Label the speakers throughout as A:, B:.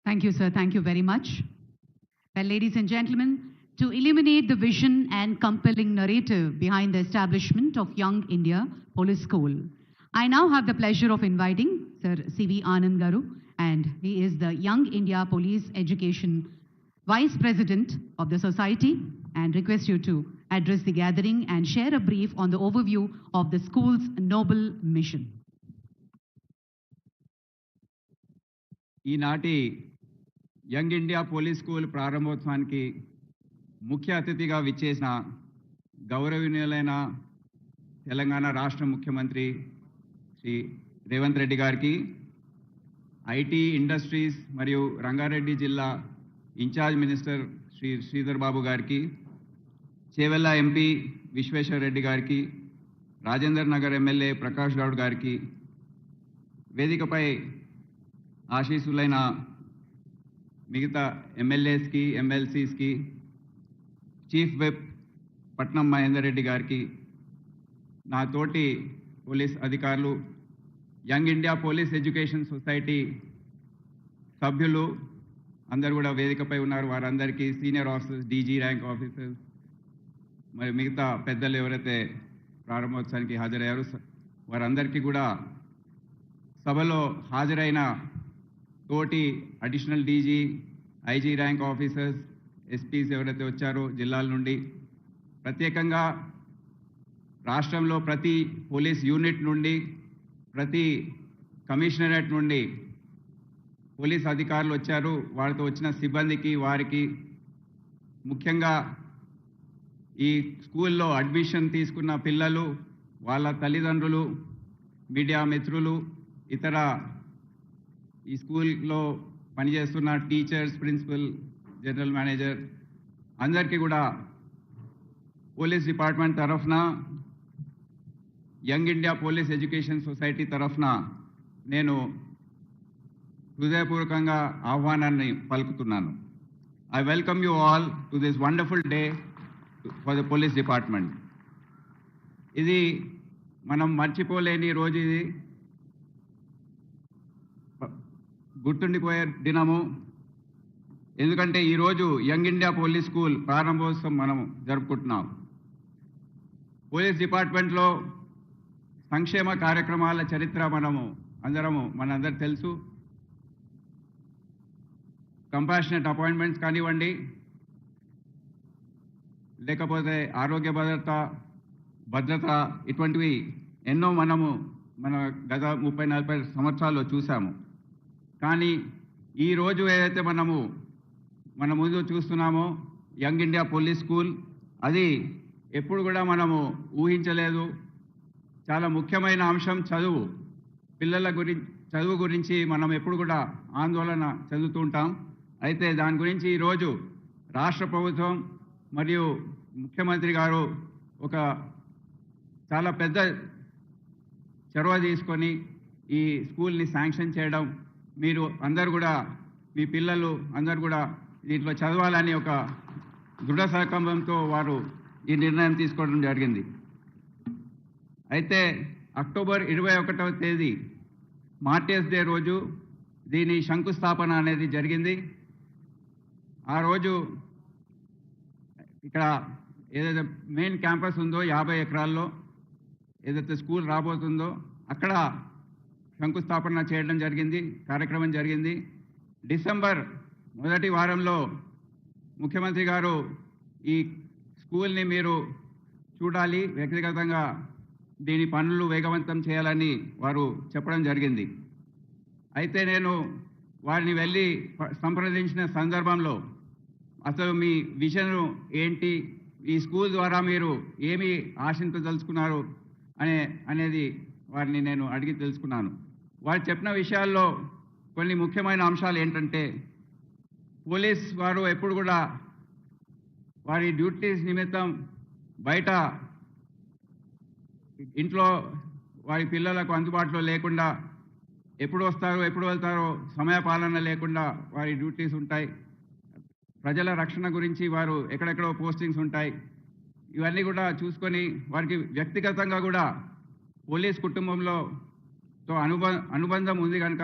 A: Thank you, sir. Thank you very much. Well, ladies and gentlemen, to illuminate the vision and compelling narrative behind the establishment of Young India Police School, I now have the pleasure of inviting Sir C.V. Anand Garu, and he is the Young India Police Education Vice President of the Society, and request you to address the gathering and share a brief on the overview of the school's noble mission.
B: ఈనాటి young India police school ప్రారంభోత్సవానికి ముఖ్య అతిథిగా విచ్చేసిన గౌరవనీయులైన తెలంగాణ రాష్ట్ర ముఖ్యమంత్రి శ్రీ రేవంత్ రెడ్డి గారికి, IT industries మరియు రంగారెడ్డి జిల్లా ఇన్ఛార్జ్ మినిస్టర్ శ్రీ శ్రీధర్ బాబు గారికి, చేవెళ్ళ ఎంపీ విశ్వేశ్వర్ రెడ్డి గారికి, రాజేందర్ నగర్ ఎమ్మెల్యే ప్రకాష్ గౌడ్ గారికి, వేదికపై ఆశీస్సులైన మిగతా ఎమ్మెల్యేస్కి, ఎమ్మెల్సీస్కి, చీఫ్ విప్ పట్నం మహేందర్ రెడ్డి గారికి, నా తోటి పోలీస్ అధికారులు, young India police education society సభ్యులు అందరూ కూడా వేదికపై ఉన్నారు. వారందరికీ senior officers, DG rank officers, మరి మిగతా పెద్దలు ఎవరైతే ప్రారంభోత్సవానికి హాజరయ్యారో వారందరికీ కూడా, సభలో హాజరైన తోటి additional DG, IG rank officers, SPs ఎవరైతే వచ్చారో జిల్లాల నుండి, ప్రత్యేకంగా రాష్ట్రంలో ప్రతి పోలీస్ యూనిట్ నుండి, ప్రతి కమిషనరేట్ నుండి పోలీస్ అధికారులు వచ్చారు. వారితో వచ్చిన సిబ్బందికి, వారికి ముఖ్యంగా ఈ స్కూల్లో అడ్మిషన్ తీసుకున్న పిల్లలు, వాళ్ళ తల్లిదండ్రులు, మీడియా మిత్రులు, ఇతర ఈ స్కూల్లో పనిచేస్తున్న టీచర్స్, ప్రిన్సిపల్, జనరల్ మేనేజర్ అందరికీ కూడా పోలీస్ డిపార్ట్మెంట్ తరఫున, young India police education society తరఫున నేను హృదయపూర్వకంగా ఆహ్వానాన్ని పలుకుతున్నాను. I welcome you all to this wonderful day for the police department. ఇది మనం మర్చిపోలేని రోజు, ఇది గుర్తుండిపోయే దినము. ఎందుకంటే ఈరోజు యంగ్ ఇండియా పోలీస్ స్కూల్ ప్రారంభోత్సవం మనం జరుపుకుంటున్నాం. పోలీస్ డిపార్ట్మెంట్లో సంక్షేమ కార్యక్రమాల చరిత్ర మనందరూ తెలుసు. కంపాషనేట్ అపాయింట్మెంట్స్ కానివ్వండి, లేకపోతే ఆరోగ్య భద్రత ఇటువంటివి ఎన్నో మన గత 30-40 సంవత్సరాల్లో చూసాము. కానీ ఈరోజు ఏదైతే మన ముందు చూస్తున్నామో యంగ్ ఇండియా పోలీస్ స్కూల్, అది ఎప్పుడు కూడా మనము ఊహించలేదు. చాలా ముఖ్యమైన అంశం చదువు. పిల్లల చదువు గురించి మనం ఎప్పుడు కూడా ఆందోళన చెందుతూ ఉంటాం. అయితే దాని గురించి ఈరోజు రాష్ట్ర ప్రభుత్వం మరియు ముఖ్యమంత్రి గారు ఒక చాలా పెద్ద చొరవ తీసుకొని ఈ స్కూల్ని శాంక్షన్ చేయడం, మీరు అందరూ కూడా, మీ పిల్లలు అందరూ కూడా దీంట్లో చదవాలని ఒక దృఢ సంకల్పంతో వారు ఈ నిర్ణయం తీసుకోవడం జరిగింది. అయితే అక్టోబర్ 21వ తేదీ మార్టియర్స్ డే రోజు దీని శంకుస్థాపన అనేది జరిగింది. ఆ రోజు ఇక్కడ ఏదైతే మెయిన్ క్యాంపస్ ఉందో 50 ఎకరాల్లో ఏదైతే స్కూల్ రాబోతుందో అక్కడ శంకుస్థాపన చేయడం జరిగింది, కార్యక్రమం జరిగింది. డిసెంబర్ మొదటి వారంలో ముఖ్యమంత్రి గారు ఈ స్కూల్ని మీరు చూడాలి, వ్యక్తిగతంగా దీని పనులు వేగవంతం చేయాలని వారు చెప్పడం జరిగింది. అయితే నేను వారిని వెళ్ళి సంప్రదించిన సందర్భంలో అసలు మీ విజన్ ఏంటి, ఈ స్కూల్ ద్వారా మీరు ఏమి ఆశించదలుచుకున్నారు అనేది వారిని నేను అడిగి తెలుసుకున్నాను. వారు చెప్పిన విషయాల్లో కొన్ని ముఖ్యమైన అంశాలు ఏంటంటే, పోలీస్ వారు ఎప్పుడు కూడా వారి డ్యూటీస్ నిమిత్తం బయట ఇంట్లో వారి పిల్లలకు అందుబాటులో లేకుండా, ఎప్పుడు వస్తారో ఎప్పుడు వెళ్తారో సమయపాలన లేకుండా వారి డ్యూటీస్ ఉంటాయి. ప్రజల రక్షణ గురించి వారు ఎక్కడెక్కడో పోస్టింగ్స్ ఉంటాయి. ఇవన్నీ కూడా చూసుకొని వారికి వ్యక్తిగతంగా కూడా పోలీస్ కుటుంబంలో అనుబంధం ఉంది కనుక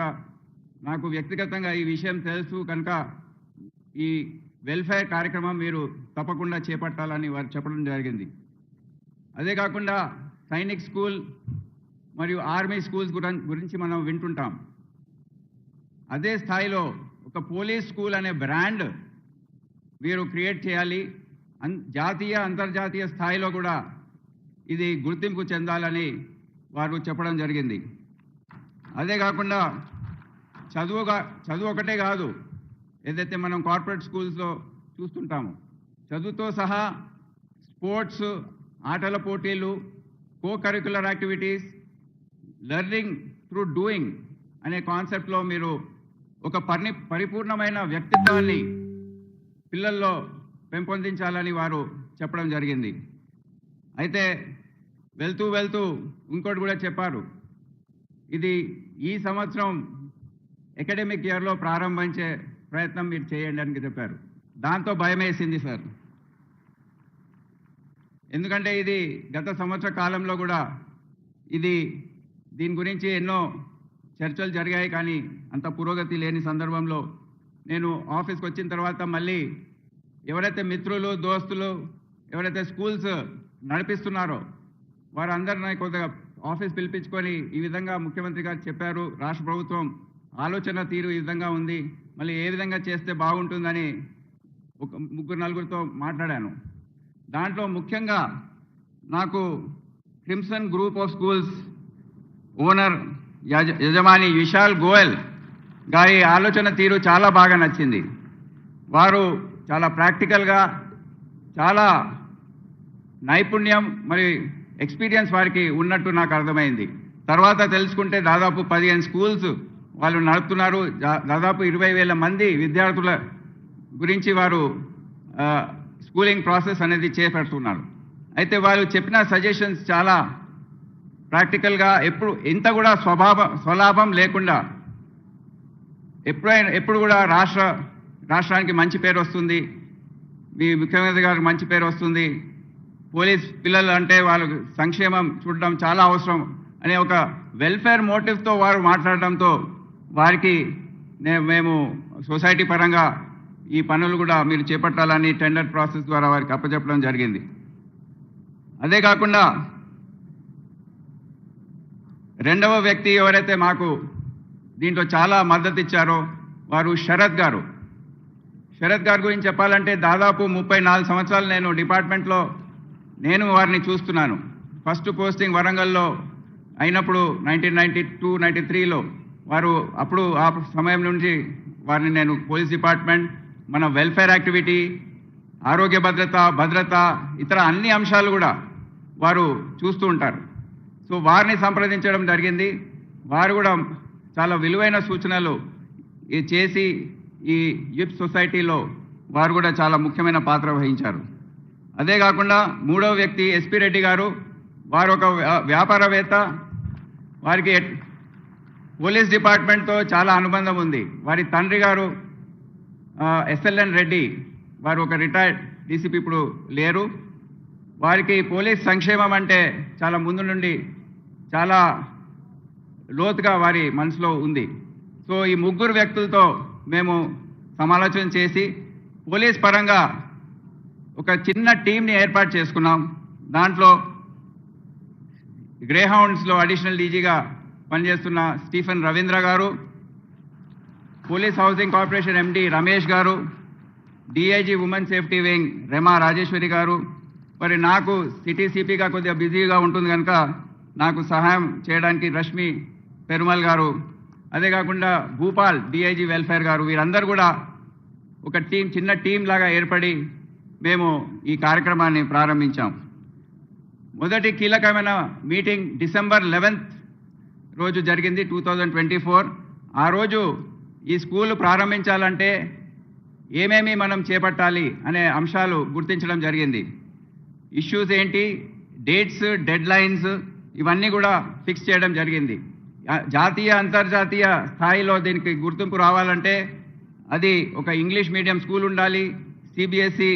B: నాకు వ్యక్తిగతంగా ఈ విషయం తెలుసు కనుక ఈ వెల్ఫేర్ కార్యక్రమం మీరు తప్పకుండా చేపట్టాలని వారు చెప్పడం జరిగింది. అదే కాకుండా సైనిక్ స్కూల్ మరియు ఆర్మీ స్కూల్స్ గురించి మనం వింటుంటాం. అదే స్థాయిలో ఒక పోలీస్ స్కూల్ అనే బ్రాండ్ వీరు క్రియేట్ చేయాలి. జాతీయ అంతర్జాతీయ స్థాయిలో కూడా ఇది గుర్తింపు చెందాలని వారు చెప్పడం జరిగింది. అదే కాకుండా చదువు ఒకటే కాదు, ఏదైతే మనం కార్పొరేట్ స్కూల్స్లో చూస్తుంటాము, చదువుతో సహా స్పోర్ట్స్, ఆటల పోటీలు, co curricular activities, learning through doing అనే కాన్సెప్ట్లో మీరు ఒక పరిపూర్ణమైన వ్యక్తిత్వాన్ని పిల్లల్లో పెంపొందించాలని వారు చెప్పడం జరిగింది. అయితే వెళ్తూ ఇంకోటి కూడా చెప్పారు, ఇది ఈ సంవత్సరం అకాడమిక్ ఇయర్లో ప్రారంభించే ప్రయత్నం మీరు చేయండి అని చెప్పారు. దాంతో భయం వేసింది సార్. ఎందుకంటే ఇది గత సంవత్సర కాలంలో కూడా దీని గురించి ఎన్నో చర్చలు జరిగాయి, కానీ అంత పురోగతి లేని సందర్భంలో నేను ఆఫీస్కి వచ్చిన తర్వాత మళ్ళీ ఎవరైతే మిత్రులు, దోస్తులు, ఎవరైతే స్కూల్స్ నడిపిస్తున్నారో వారందరినీ కొద్దిగా ఆఫీస్ పిలిపించుకొని ఈ విధంగా ముఖ్యమంత్రి గారు చెప్పారు, రాష్ట్ర ప్రభుత్వం ఆలోచన తీరు ఈ విధంగా ఉంది, మళ్ళీ ఏ విధంగా చేస్తే బాగుంటుందని ఒక 3-4 మాట్లాడాను. దాంట్లో ముఖ్యంగా నాకు crimson group of schools owner యజమాని విశాల్ గోయల్ గారి ఆలోచన తీరు చాలా బాగా నచ్చింది. వారు చాలా ప్రాక్టికల్గా, చాలా నైపుణ్యం మరి ఎక్స్పీరియన్స్ వారికి ఉన్నట్టు నాకు అర్థమైంది. తర్వాత తెలుసుకుంటే దాదాపు 15 స్కూల్స్ వాళ్ళు నడుపుతున్నారు. దాదాపు 20,000 మంది విద్యార్థుల గురించి వారు స్కూలింగ్ ప్రాసెస్ అనేది చేపడుతున్నారు. అయితే వాళ్ళు చెప్పిన సజెషన్స్ చాలా ప్రాక్టికల్గా, ఇంత కూడా స్వలాభం లేకుండా ఎప్పుడు కూడా రాష్ట్రానికి మంచి పేరు వస్తుంది, మీ ముఖ్యమంత్రి గారికి మంచి పేరు వస్తుంది, పోలీస్ పిల్లలు అంటే వాళ్ళకు సంక్షేమం చూడడం చాలా అవసరం అనే ఒక వెల్ఫేర్ మోటివ్తో వారు మాట్లాడడంతో వారికి మేము సొసైటీ పరంగా ఈ పనులు కూడా మీరు చేపట్టాలని టెండర్ ప్రాసెస్ ద్వారా వారికి అప్పచెప్పడం జరిగింది. అదే కాకుండా రెండవ వ్యక్తి ఎవరైతే మాకు దీంట్లో చాలా మద్దతు ఇచ్చారో వారు శరత్ గారు. శరత్ గారి గురించి చెప్పాలంటే దాదాపు 34 సంవత్సరాలు నేను డిపార్ట్మెంట్లో వారిని చూస్తున్నాను. ఫస్ట్ పోస్టింగ్ వరంగల్లో అయినప్పుడు 1992-93లో వారు అప్పుడు ఆ సమయం నుంచి వారిని నేను పోలీస్ డిపార్ట్మెంట్, మన వెల్ఫేర్ యాక్టివిటీ, ఆరోగ్య భద్రత ఇతర అన్ని అంశాలు కూడా వారు చూస్తూ ఉంటారు. సో వారిని సంప్రదించడం జరిగింది. వారు కూడా చాలా విలువైన సూచనలు చేసి ఈ యూత్ సొసైటీలో వారు కూడా చాలా ముఖ్యమైన పాత్ర వహించారు. అదే కాకుండా మూడవ వ్యక్తి ఎస్పీ రెడ్డి గారు. వారు ఒక వ్యాపారవేత్త. వారికి పోలీస్ డిపార్ట్మెంట్తో చాలా అనుబంధం ఉంది. వారి తండ్రి గారు ఎస్ఎల్ఎన్ రెడ్డి, వారు ఒక రిటైర్డ్ డీసీపీ, ఇప్పుడు లేరు. వారికి పోలీస్ సంక్షేమం అంటే చాలా ముందు నుండి చాలా లోతుగా వారి మనసులో ఉంది. సో ఈ ముగ్గురు వ్యక్తులతో మేము సమాలోచన చేసి పోలీస్ పరంగా ఒక చిన్న టీంని ఏర్పాటు చేసుకున్నాం. దాంట్లో గ్రేహౌండ్స్లో అడిషనల్ డీజీగా పనిచేస్తున్న స్టీఫెన్ రవీంద్ర గారు, police housing corporation MD Ramesh గారు, DIG women safety wing Rema Rajeshwari గారు. మరి నాకు సిటీ సిపిగా కొద్దిగా బిజీగా ఉంటుంది కనుక నాకు సహాయం చేయడానికి రష్మి పెరుమల్ గారు, అదే కాకుండా భూపాల్ డిఐజీ వెల్ఫేర్ గారు, వీరందరూ కూడా ఒక చిన్న టీం లాగా ఏర్పడి మేము ఈ కార్యక్రమాన్ని ప్రారంభించాం. మొదటి కీలకమైన మీటింగ్ డిసెంబర్ 11th రోజు జరిగింది, 2024. ఆ రోజు ఈ స్కూల్ ప్రారంభించాలంటే ఏమేమి మనం చేపట్టాలి అనే అంశాలు గుర్తించడం జరిగింది. ఇష్యూస్ ఏంటి, డేట్స్, డెడ్ లైన్స్ ఇవన్నీ కూడా ఫిక్స్ చేయడం జరిగింది. జాతీయ అంతర్జాతీయ స్థాయిలో దీనికి గుర్తింపు రావాలంటే అది ఒక ఇంగ్లీష్ మీడియం స్కూల్ ఉండాలి, సిబిఎస్ఈ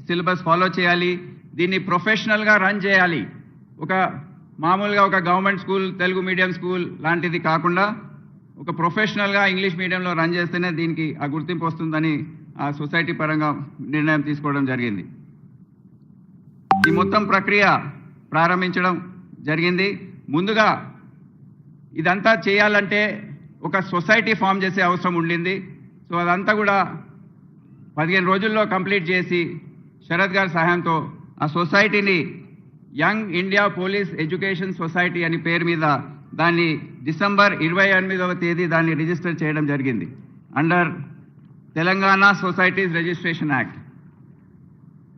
B: సిలబస్ ఫాలో చేయాలి, దీన్ని ప్రొఫెషనల్గా రన్ చేయాలి. ఒక మామూలుగా ఒక government school, Telugu medium school లాంటిది కాకుండా ఒక ప్రొఫెషనల్గా ఇంగ్లీష్ మీడియంలో రన్ చేస్తేనే దీనికి ఆ గుర్తింపు వస్తుందని ఆ సొసైటీ పరంగా నిర్ణయం తీసుకోవడం జరిగింది. ఈ మొత్తం ప్రక్రియ ప్రారంభించడం జరిగింది. ముందుగా ఇదంతా చేయాలంటే ఒక సొసైటీ ఫామ్ చేసే అవసరం ఉండింది. సో అదంతా కూడా 15 రోజుల్లో కంప్లీట్ చేసి శరత్ గారి సహాయంతో ఆ సొసైటీని young India police education society అని పేరు మీద దాన్ని డిసెంబర్ 28వ తేదీ దాన్ని రిజిస్టర్ చేయడం జరిగింది under Telangana societies registration act.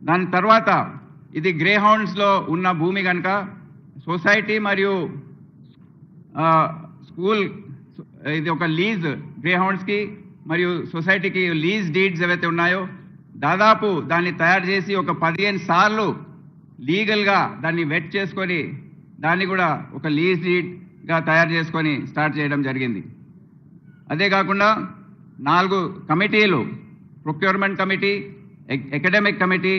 B: దాని తర్వాత ఇది గ్రే హౌండ్స్లో ఉన్న భూమి కనుక సొసైటీ మరియు స్కూల్ ఇది ఒక లీజ్ గ్రే హౌండ్స్కి మరియు సొసైటీకి లీజ్ డీడ్స్ ఏవైతే ఉన్నాయో దాదాపు దాన్ని తయారు చేసి ఒక 15 సార్లు లీగల్గా దాన్ని వెట్ చేసుకొని దాన్ని కూడా ఒక లీజ్ డీడ్గా తయారు చేసుకొని స్టార్ట్ చేయడం జరిగింది. అదే కాకుండా 4 కమిటీలు procurement committee, academic committee,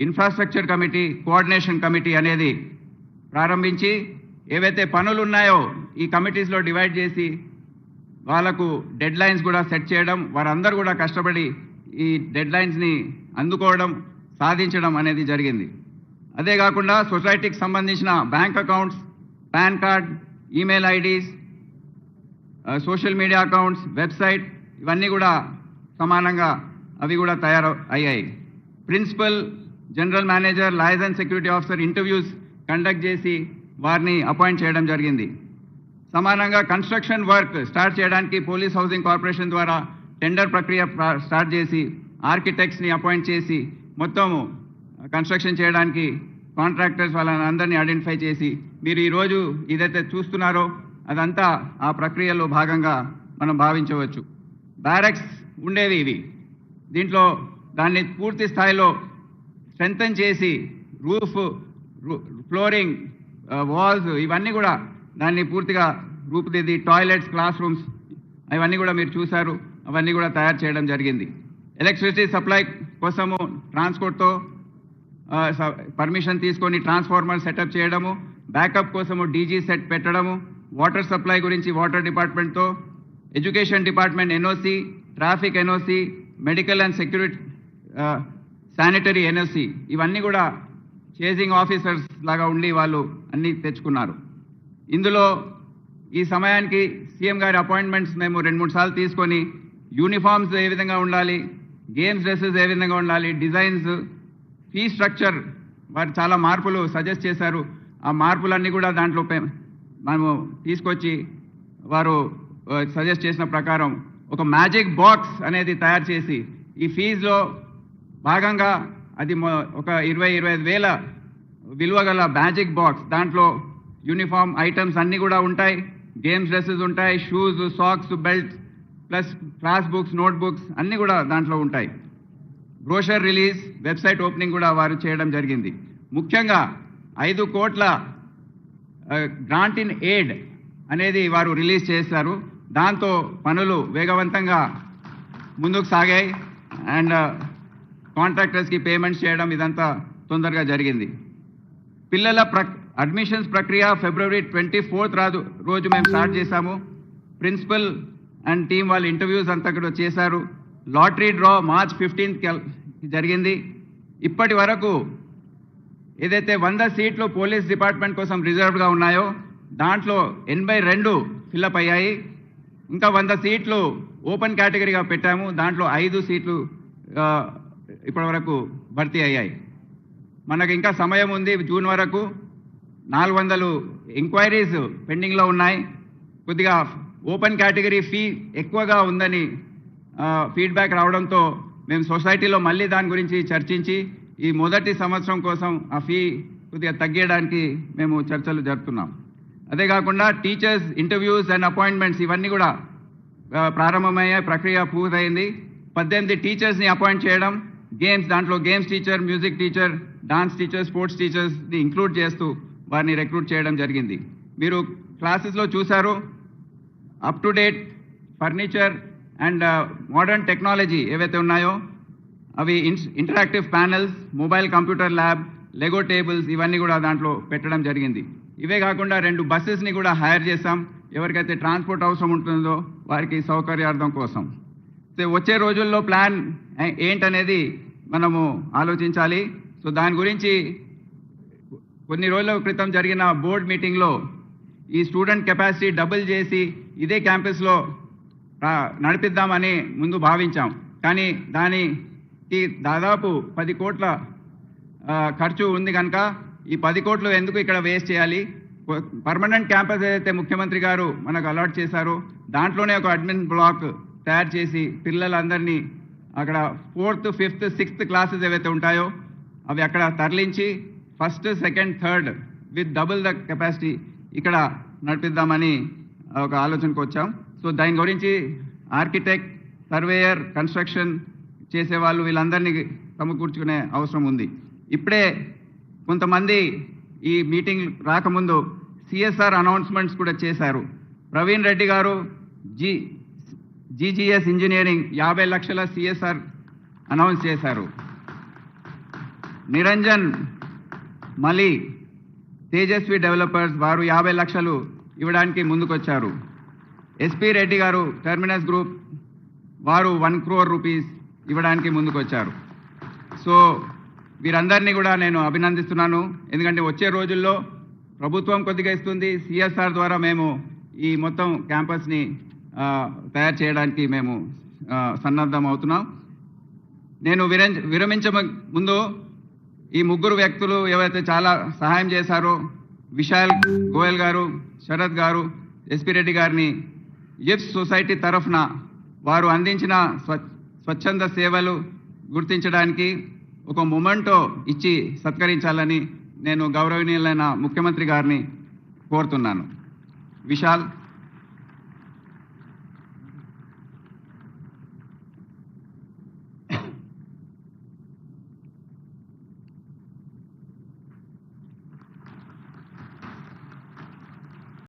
B: infrastructure committee, coordination committee అనేది ప్రారంభించి ఏవైతే పనులు ఉన్నాయో ఈ కమిటీస్లో డివైడ్ చేసి వాళ్ళకు డెడ్ లైన్స్ కూడా సెట్ చేయడం, వారందరూ కూడా కష్టపడి ఈ డెడ్ లైన్స్ని అందుకోవడం సాధించడం అనేది జరిగింది. అదే కాకుండా సొసైటీకి సంబంధించిన bank accounts, PAN card, email IDs, social media accounts, website ఇవన్నీ కూడా సమానంగా అవి కూడా తయారు అయ్యాయి. Principal, general manager, license security officer interviews conduct చేసి వారిని అపాయింట్ చేయడం జరిగింది. సమానంగా కన్స్ట్రక్షన్ వర్క్ స్టార్ట్ చేయడానికి పోలీస్ హౌసింగ్ కార్పొరేషన్ ద్వారా టెండర్ ప్రక్రియ స్టార్ట్ చేసి ఆర్కిటెక్ట్స్ని అపాయింట్ చేసి మొత్తము కన్స్ట్రక్షన్ చేయడానికి కాంట్రాక్టర్స్ వాళ్ళని అందరినీ ఐడెంటిఫై చేసి మీరు ఈరోజు ఏదైతే చూస్తున్నారో అదంతా ఆ ప్రక్రియలో భాగంగా మనం భావించవచ్చు. బ్యారక్స్ ఉండేవి ఇవి. దీంట్లో దాన్ని పూర్తి స్థాయిలో స్ట్రెంథన్ చేసి రూఫ్, ఫ్లోరింగ్, వాల్స్ ఇవన్నీ కూడా దాన్ని పూర్తిగా రూపుదిద్ది టాయిలెట్స్, క్లాస్ రూమ్స్ ఇవన్నీ కూడా మీరు చూశారు, అవన్నీ కూడా తయారు చేయడం జరిగింది. ఎలక్ట్రిసిటీ సప్లై కోసము ట్రాన్స్పోర్ట్తో పర్మిషన్ తీసుకొని ట్రాన్స్ఫార్మర్ సెటప్ చేయడము, బ్యాకప్ కోసము డీజీ సెట్ పెట్టడము, వాటర్ సప్లై గురించి వాటర్ డిపార్ట్మెంట్తో, education department NOC, traffic NOC, medical and security sanitary NOC ఇవన్నీ కూడా చేజింగ్ ఆఫీసర్స్ లాగా ఉండి వాళ్ళు అన్నీ తెచ్చుకున్నారు. ఇందులో ఈ సమయానికి సీఎం గారి అపాయింట్మెంట్స్ మేము 2-3 సార్లు తీసుకొని యూనిఫామ్స్ ఏ విధంగా ఉండాలి, గేమ్స్ డ్రెస్సెస్ ఏ విధంగా ఉండాలి, డిజైన్స్, ఫీ స్ట్రక్చర్ వారు చాలా మార్పులు సజెస్ట్ చేశారు. ఆ మార్పులన్నీ కూడా దాంట్లో మనము తీసుకొచ్చి వారు సజెస్ట్ చేసిన ప్రకారం ఒక మ్యాజిక్ బాక్స్ అనేది తయారు చేసి ఈ ఫీజులో భాగంగా అది ఒక 20-25 వేల విలువ గల మ్యాజిక్ బాక్స్, దాంట్లో యూనిఫామ్ ఐటమ్స్ అన్నీ కూడా ఉంటాయి, గేమ్స్ డ్రెస్సెస్ ఉంటాయి, shoes, socks, belts plus class books, note books అన్నీ కూడా దాంట్లో ఉంటాయి. బ్రోషర్ రిలీజ్, వెబ్సైట్ ఓపెనింగ్ కూడా వారు చేయడం జరిగింది. ముఖ్యంగా 5 కోట్ల గ్రాంట్ ఇన్ ఎయిడ్ అనేది వారు రిలీజ్ చేశారు. దాంతో పనులు వేగవంతంగా ముందుకు సాగాయి అండ్ కాంట్రాక్టర్స్కి పేమెంట్స్ చేయడం ఇదంతా తొందరగా జరిగింది. పిల్లల అడ్మిషన్స్ ప్రక్రియ ఫిబ్రవరి 24th రోజు మేము స్టార్ట్ చేశాము. ప్రిన్సిపల్ అండ్ టీం వాళ్ళు ఇంటర్వ్యూస్ అంతా కూడా చేశారు. లాటరీ డ్రా మార్చ్ 15th జరిగింది. ఇప్పటి వరకు ఏదైతే 100 సీట్లు పోలీస్ డిపార్ట్మెంట్ కోసం రిజర్వ్డ్గా ఉన్నాయో దాంట్లో 82 ఫిల్అప్ అయ్యాయి. ఇంకా 100 సీట్లు ఓపెన్ కేటగిరీగా పెట్టాము. దాంట్లో 5 సీట్లు ఇప్పటి వరకు భర్తీ అయ్యాయి. మనకు ఇంకా సమయం ఉంది. జూన్ వరకు 400 ఎంక్వైరీస్ పెండింగ్లో ఉన్నాయి. కొద్దిగా ఓపెన్ కేటగిరీ ఫీ ఎక్కువగా ఉందని ఫీడ్బ్యాక్ రావడంతో మేము సొసైటీలో మళ్ళీ దాని గురించి చర్చించి ఈ మొదటి సంవత్సరం కోసం ఆ ఫీ కొద్దిగా తగ్గించడానికి మేము చర్చలు జరుపుతున్నాం. అదే కాకుండా టీచర్స్ ఇంటర్వ్యూస్ అండ్ అపాయింట్మెంట్స్ ఇవన్నీ కూడా ప్రారంభమయ్యే ప్రక్రియ పూర్తయింది. 18 టీచర్స్ని అపాయింట్ చేయడం, గేమ్స్ దాంట్లో games teacher, music teacher, dance teacher, sports టీచర్స్ని ఇంక్లూడ్ చేస్తూ వారిని రిక్రూట్ చేయడం జరిగింది. మీరు క్లాసెస్లో చూశారు, up to date furniture and modern technology ఏవైతే ఉన్నాయో అవి interactive panels, mobile computer lab, Lego tables ఇవన్నీ కూడా దాంట్లో పెట్టడం జరిగింది. ఇవే కాకుండా 2 బస్సెస్ని కూడా హైర్ చేశాం. ఎవరికైతే ట్రాన్స్పోర్ట్ అవసరం ఉంటుందో వారికి సౌకర్యార్థం కోసం. వచ్చే రోజుల్లో ప్లాన్ ఏంటనేది మనము ఆలోచించాలి. సో దాని గురించి కొన్ని రోజుల క్రితం జరిగిన బోర్డ్ మీటింగ్లో ఈ స్టూడెంట్ కెపాసిటీ డబుల్ చేసి ఇదే క్యాంపస్లో నడిపిద్దామని ముందు భావించాం. కానీ దానికి దాదాపు 10 కోట్ల ఖర్చు ఉంది కనుక ఈ 10 కోట్లు ఎందుకు ఇక్కడ వేస్ట్ చేయాలి? పర్మనెంట్ క్యాంపస్ ఏదైతే ముఖ్యమంత్రి గారు మనకు అలాట్ చేశారో దాంట్లోనే ఒక అడ్మిన్ బ్లాక్ తయారు చేసి పిల్లలందరినీ అక్కడ 4th, 5th, 6th క్లాసెస్ ఏవైతే ఉంటాయో అవి అక్కడ తరలించి 1st, 2nd, 3rd with double the capacity ఇక్కడ నడిపిద్దామని ఒక ఆలోచనకు వచ్చాం. సో దాని గురించి ఆర్కిటెక్ట్, సర్వేయర్, కన్స్ట్రక్షన్ చేసేవాళ్ళు వీళ్ళందరినీ సమకూర్చుకునే అవసరం ఉంది. ఇప్పుడే కొంతమంది ఈ మీటింగ్ రాకముందు సిఎస్ఆర్ అనౌన్స్మెంట్స్ కూడా చేశారు. ప్రవీణ్ రెడ్డి గారు జీజీఎస్ ఇంజనీరింగ్ 50 లక్షల సిఎస్ఆర్ అనౌన్స్ చేశారు. నిరంజన్ మలి తేజస్వి డెవలపర్స్ వారు 50 లక్షలు ఇవ్వడానికి ముందుకొచ్చారు. ఎస్పీ రెడ్డి గారు టెర్మినస్ గ్రూప్ వారు 1 crore రూపీస్ ఇవ్వడానికి ముందుకొచ్చారు. సో వీరందరినీ కూడా నేను అభినందిస్తున్నాను. ఎందుకంటే వచ్చే రోజుల్లో ప్రభుత్వం కొద్దిగా ఇస్తుంది, సిఎస్ఆర్ ద్వారా మేము ఈ మొత్తం క్యాంపస్ని తయారు చేయడానికి మేము సన్నద్ధం అవుతున్నాం. నేను విరమించే ముందు ఈ 3 వ్యక్తులు ఎవరైతే చాలా సహాయం చేశారో విశాల్ గోయల్ గారు, శరత్ గారు, ఎస్పీ రెడ్డి గారిని జిప్స్ సొసైటీ తరఫున వారు అందించిన స్వచ్ఛంద సేవలు గుర్తించడానికి ఒక మొమెంటో ఇచ్చి సత్కరించాలని నేను గౌరవనీయులైన ముఖ్యమంత్రి గారిని కోరుతున్నాను. విశాల్.